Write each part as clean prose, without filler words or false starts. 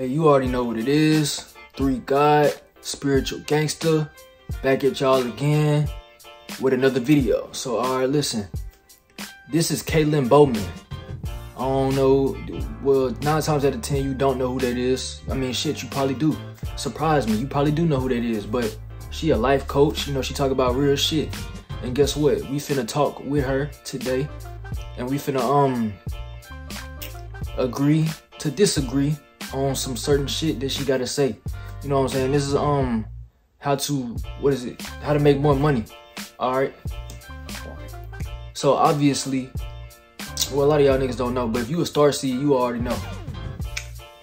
Hey, you already know what it is. 3 God, spiritual gangster, back at y'all again with another video. So, alright, listen. This is Kailyn Bowman. I don't know, well, 9 times out of 10, you don't know who that is. I mean, shit, you probably do. Surprise me, you probably do know who that is, but she a life coach. You know, she talk about real shit. And guess what? We finna talk with her today, and we finna, agree to disagree on some certain shit that she gotta say. You know what I'm saying? This is how to make more money. Alright. So obviously, well, a lot of y'all niggas don't know, but if you a starseed, you already know.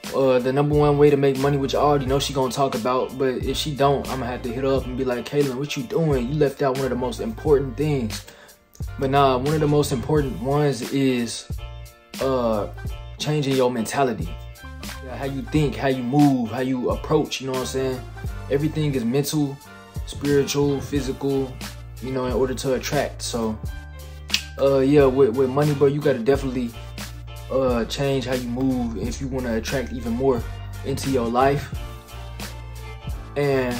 The #1 way to make money, which I already know she gonna talk about, but if she don't, I'm gonna have to hit her up and be like, Kailyn, what you doing? You left out one of the most important things. But nah, one of the most important ones is changing your mentality. How you think, how you move, how you approach, you know what I'm saying? Everything is mental, spiritual, physical, you know, in order to attract. So yeah, with money, bro, you gotta definitely change how you move if you want to attract even more into your life. And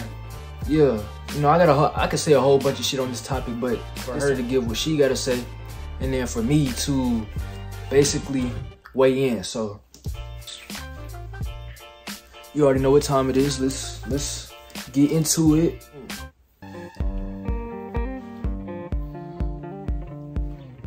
yeah, you know, I could say a whole bunch of shit on this topic, but for her to give what she gotta say, and then for me to basically weigh in. So you already know what time it is. Let's get into it.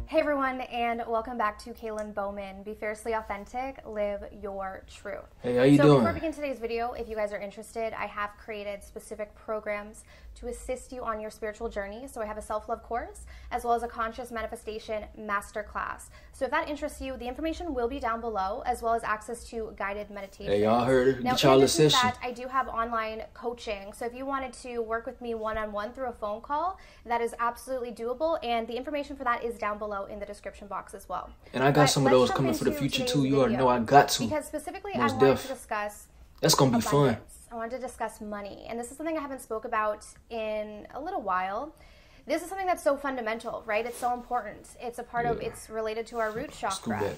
Hey everyone, and welcome back to Kailyn Bowman. Be fiercely authentic, live your truth. Hey, how you doing? So before we begin today's video, if you guys are interested, I have created specific programs to assist you on your spiritual journey. So I have a self-love course, as well as a conscious manifestation masterclass. So if that interests you, the information will be down below, as well as access to guided meditation. Hey, y'all heard it. Now, get y'all in a addition to session. that, I do have online coaching. So if you wanted to work with me one-on-one through a phone call, that is absolutely doable, and the information for that is down below in the description box as well. And I got some of those coming for the future too. You already know I got to. Because specifically, Most I wanted def. to discuss That's gonna be abundance. fun. I wanted to discuss money, and this is something I haven't spoke about in a little while. This is something that's so fundamental, right? It's so important. It's a part of, it's related to our root chakra.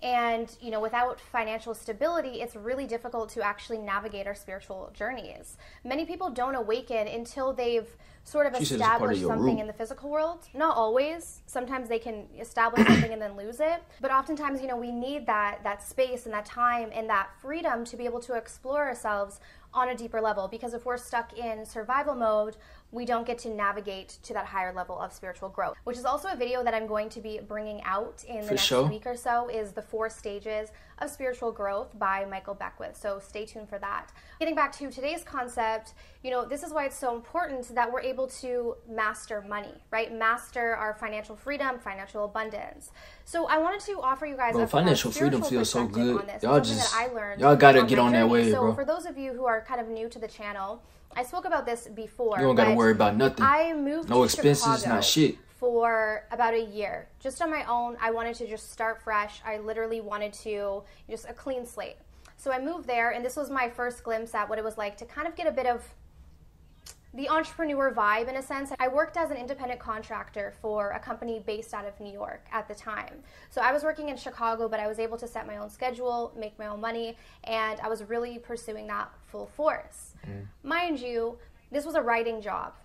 And, you know, without financial stability, it's really difficult to actually navigate our spiritual journeys. Many people don't awaken until they've sort of established something in the physical world. Not always. Sometimes they can establish something and then lose it. But oftentimes, you know, we need that space and that time and that freedom to be able to explore ourselves on a deeper level. Because if we're stuck in survival mode, we don't get to navigate to that higher level of spiritual growth, which is also a video that I'm going to be bringing out in the next week or so, is the 4 stages of spiritual growth by Michael Beckwith. So stay tuned for that. Getting back to today's concept, you know, this is why it's so important that we're able to master money, right? Master our financial freedom, financial abundance. So I wanted to offer you guys financial freedom feels so good. Y'all gotta get on that wave, bro. So for those of you who are kind of new to the channel, I spoke about this before. You don't gotta worry about nothing. I moved no to expenses, Chicago not shit. For about a year, just on my own. I wanted to just start fresh. I literally wanted to just a clean slate. So I moved there, and this was my first glimpse at what it was like to kind of get a bit of the entrepreneur vibe, in a sense. I worked as an independent contractor for a company based out of New York at the time. So I was working in Chicago, but I was able to set my own schedule, make my own money, and I was really pursuing that full force. Mind you, this was a writing job.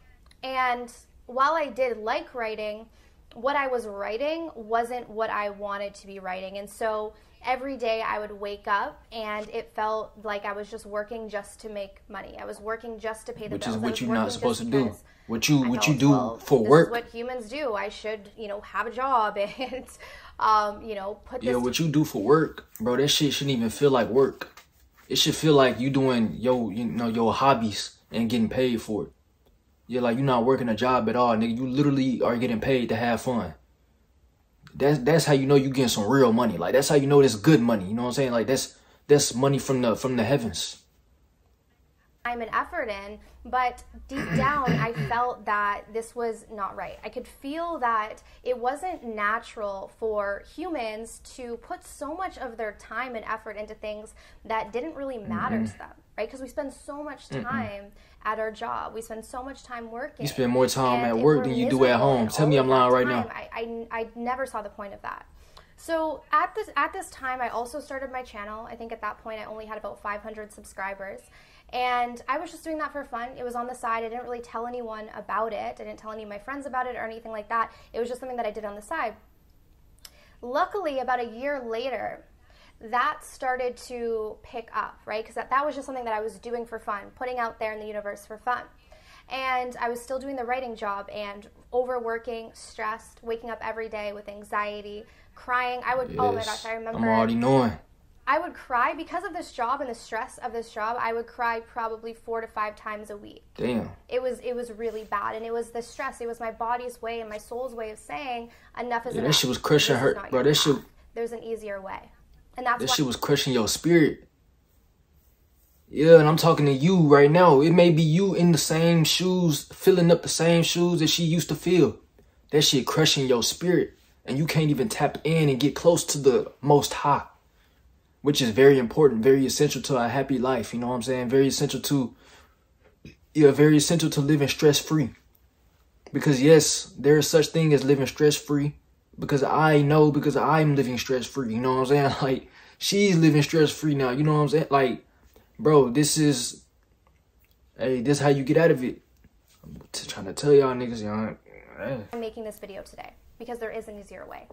And while I did like writing, what I was writing wasn't what I wanted to be writing. And so every day I would wake up and it felt like I was just working just to make money. I was working just to pay the bills. Which is what you're not supposed to do. What you do for work. This is what humans do. I should, you know, have a job and, you know, put this. Yeah, what you do for work, bro, that shit shouldn't even feel like work. It should feel like you doing your hobbies and getting paid for it. You're like, you're not working a job at all, nigga. You literally are getting paid to have fun. That's how you know you getting some real money. Like, that's how you know it's good money. You know what I'm saying? Like, that's money from the heavens. Time and effort in, but deep down I felt that this was not right. I could feel that it wasn't natural for humans to put so much of their time and effort into things that didn't really matter to them, right? Because we spend so much time at our job. We spend so much time working. You spend more time at work than you do at home. Tell me I'm lying right now. I never saw the point of that. So at this time, I also started my channel. I think at that point I only had about 500 subscribers. And I was just doing that for fun. It was on the side. I didn't really tell anyone about it. I didn't tell any of my friends about it or anything like that. It was just something that I did on the side. Luckily, about a year later, that started to pick up, right? Because that was just something that I was doing for fun, putting out there in the universe for fun. And I was still doing the writing job and overworking, stressed, waking up every day with anxiety, crying. I would, oh my gosh, I remember. I'm already knowing. I would cry because of this job and the stress of this job. I would cry probably 4 to 5 times a week. Damn. It was really bad, and it was the stress. It was my body's way and my soul's way of saying enough is enough. That shit was crushing her, bro. That shit. There's an easier way, and that's that shit was crushing your spirit. Yeah, and I'm talking to you right now. It may be you in the same shoes, filling up the same shoes that she used to feel. That shit crushing your spirit, and you can't even tap in and get close to the Most High, which is very important, very essential to a happy life. You know what I'm saying? Very essential to living stress-free. Because yes, there is such thing as living stress-free. Because I'm living stress-free. You know what I'm saying? Like, she's living stress-free now. You know what I'm saying? Like, bro, this is how you get out of it. I'm trying to tell y'all niggas, y'all. I'm making this video today because there is an easier way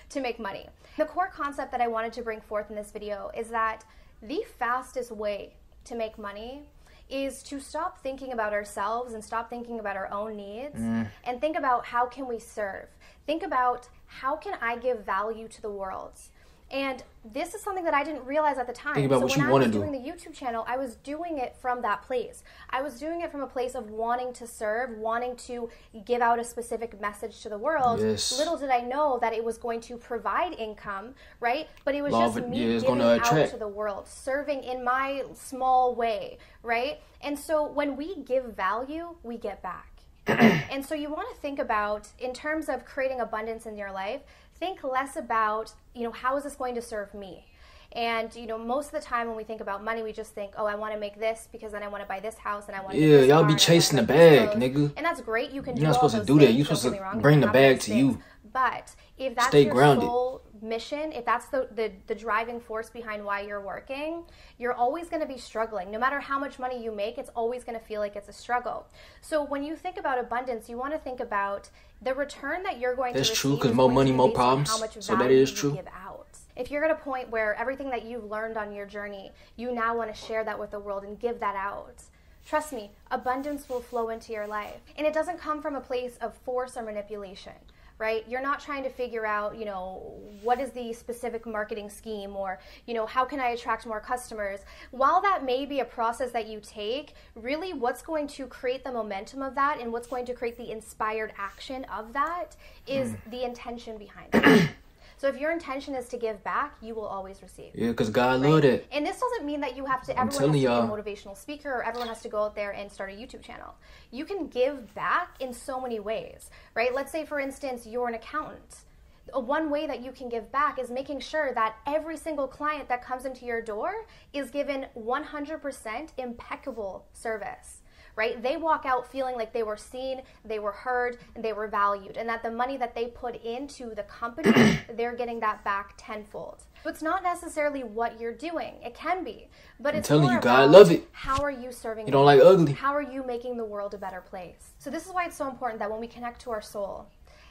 to make money. The core concept that I wanted to bring forth in this video is that the fastest way to make money is to stop thinking about ourselves and stop thinking about our own needs and think about how can we serve. Think about how can I give value to the world. And this is something that I didn't realize at the time. Think about what you want to do. When I was doing the YouTube channel, I was doing it from that place. I was doing it from a place of wanting to serve, wanting to give out a specific message to the world. Yes. Little did I know that it was going to provide income, right? But it was just me giving out to the world, serving in my small way, right? And so when we give value, we get back. And so you want to think about, in terms of creating abundance in your life, think less about, how is this going to serve me? And, most of the time when we think about money, we just think, oh, I want to make this because then I want to buy this house and I want to Yeah, y'all be chasing the bag, nigga. And that's great. You can You're not supposed to do that. You're supposed to bring the bag to you. But if that's Stay your grounded. sole mission, if that's the driving force behind why you're working, you're always going to be struggling. No matter how much money you make, it's always going to feel like it's a struggle. So when you think about abundance, you want to think about the return that you're going to receive. That's true, because more money, more problems. So that is true. Give out. If you're at a point where everything that you've learned on your journey, you now want to share that with the world and give that out, trust me, abundance will flow into your life. And it doesn't come from a place of force or manipulation, right? You're not trying to figure out, what is the specific marketing scheme or, how can I attract more customers? While that may be a process that you take, really what's going to create the momentum of that and what's going to create the inspired action of that is the intention behind it. So if your intention is to give back, you will always receive. Yeah, because God loved it. And this doesn't mean that you have to, everyone has to be a motivational speaker or everyone has to go out there and start a YouTube channel. You can give back in so many ways, right? Let's say, for instance, you're an accountant. One way that you can give back is making sure that every single client that comes into your door is given 100% impeccable service. Right? They walk out feeling like they were seen, they were heard, and they were valued, and that the money that they put into the company, they're getting that back tenfold. So it's not necessarily what you're doing. It can be, but it's more about God love it. How are you serving? You don't like ugly. How are you making the world a better place? So this is why it's so important that when we connect to our soul,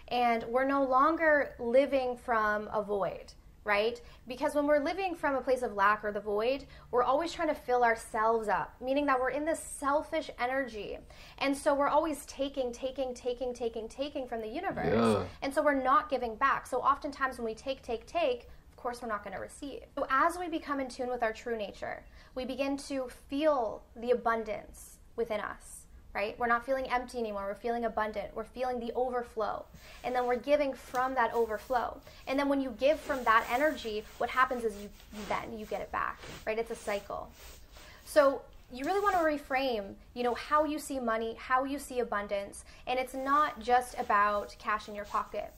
and we're no longer living from a void. Right? Because when we're living from a place of lack or the void, we're always trying to fill ourselves up, meaning that we're in this selfish energy. And so we're always taking from the universe. Yeah. And so we're not giving back. So oftentimes when we take, of course we're not going to receive. So as we become in tune with our true nature, we begin to feel the abundance within us. Right? We're not feeling empty anymore. We're feeling abundant. We're feeling the overflow. And then we're giving from that overflow. And then when you give from that energy, what happens is you get it back. Right? It's a cycle. So you really want to reframe, how you see money, how you see abundance. And it's not just about cash in your pocket.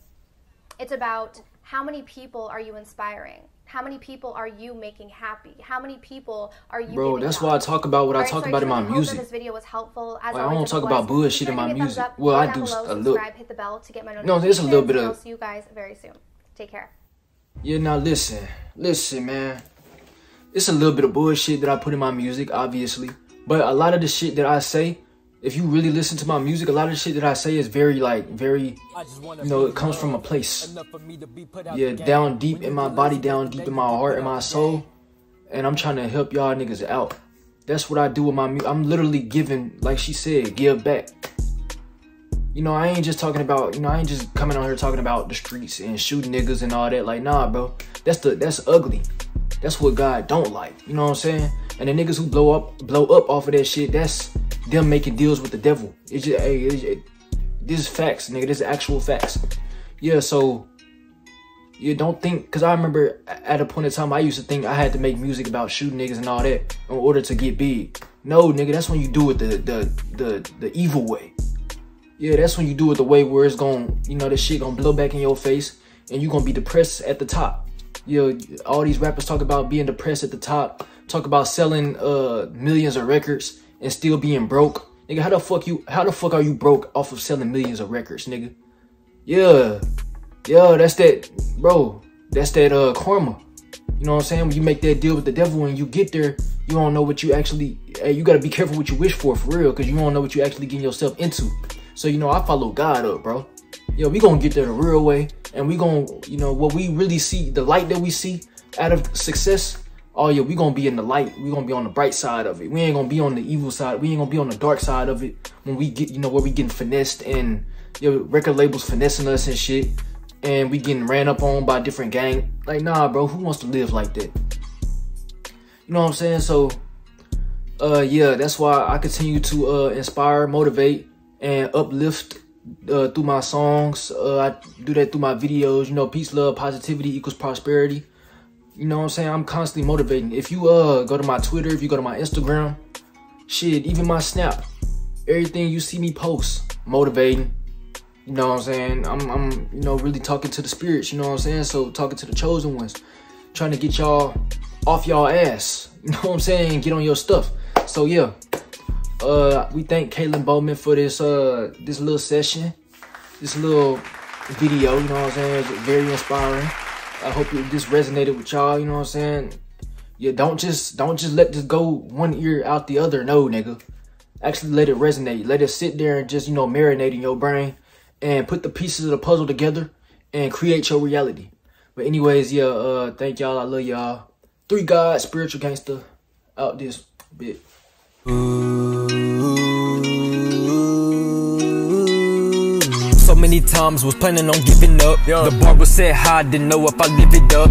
It's about how many people are you inspiring? How many people are you making happy? How many people are you Bro, that's why I talk about what I talk about in my music. This video was helpful. As I don't talk about bullshit in my music. Well, I do a little. Hit the bell to get my No, there's a little bit of. I'll see you guys very soon. Take care. Yeah, now listen, man. It's a little bit of bullshit that I put in my music, obviously. But a lot of the shit that I say, if you really listen to my music, a lot of the shit that I say is very, you know, it comes from a place. Yeah, down deep in my body, down deep in my heart and my soul. And I'm trying to help y'all niggas out. That's what I do with my music. I'm literally giving, like she said, give back. You know, I ain't just talking about, you know, I ain't just coming on here talking about the streets and shooting niggas and all that. Like, nah, bro. That's ugly. That's what God don't like. You know what I'm saying? And the niggas who blow up off of that shit, that's them making deals with the devil. It's just, hey, this is facts, nigga. This is actual facts. Yeah, so you don't think, cause I remember at a point in time I used to think I had to make music about shooting niggas and all that in order to get big. No, nigga, that's when you do it the evil way. Yeah, that's when you do it the way where it's gon', you know, this shit gonna blow back in your face and you gonna be depressed at the top. Yeah, all these rappers talk about being depressed at the top, talk about selling millions of records and still being broke. Nigga, how the fuck are you broke off of selling millions of records, nigga? Yeah, that's that, bro. That's that karma. You know what I'm saying? When you make that deal with the devil and you get there, you don't know what you actually, hey, you gotta be careful what you wish for real, cause you don't know what you actually getting yourself into. So, you know, I follow God up, bro. Yo, we gonna get there the real way. And we gonna, you know, what we really see, the light that we see out of success, oh yeah, we gonna be in the light. We gonna be on the bright side of it. We ain't gonna be on the evil side. We ain't gonna be on the dark side of it when we get, you know, where we getting finessed and, you know, record labels finessing us and shit. And we getting ran up on by different gang. Like, nah, bro, who wants to live like that? You know what I'm saying? So, yeah, that's why I continue to inspire, motivate, and uplift through my songs. I do that through my videos. You know, peace, love, positivity equals prosperity. You know what I'm saying? I'm constantly motivating. If you go to my Twitter, if you go to my Instagram, shit, even my Snap, everything you see me post, motivating. You know what I'm saying? I'm you know, really talking to the spirits, you know what I'm saying? So talking to the chosen ones, trying to get y'all off y'all ass. You know what I'm saying? Get on your stuff. So yeah. We thank Kailyn Bowman for this this little session, this little video, you know what I'm saying? It's very inspiring. I hope this resonated with y'all, you know what I'm saying? Yeah, don't just let this go one ear out the other. No, nigga. Actually let it resonate. Let it sit there and just, you know, marinate in your brain and put the pieces of the puzzle together and create your reality. But anyways, yeah, thank y'all. I love y'all. 3 God, spiritual gangster, out this bit. So many times was planning on giving up. The bar was set high, didn't know if I live it up.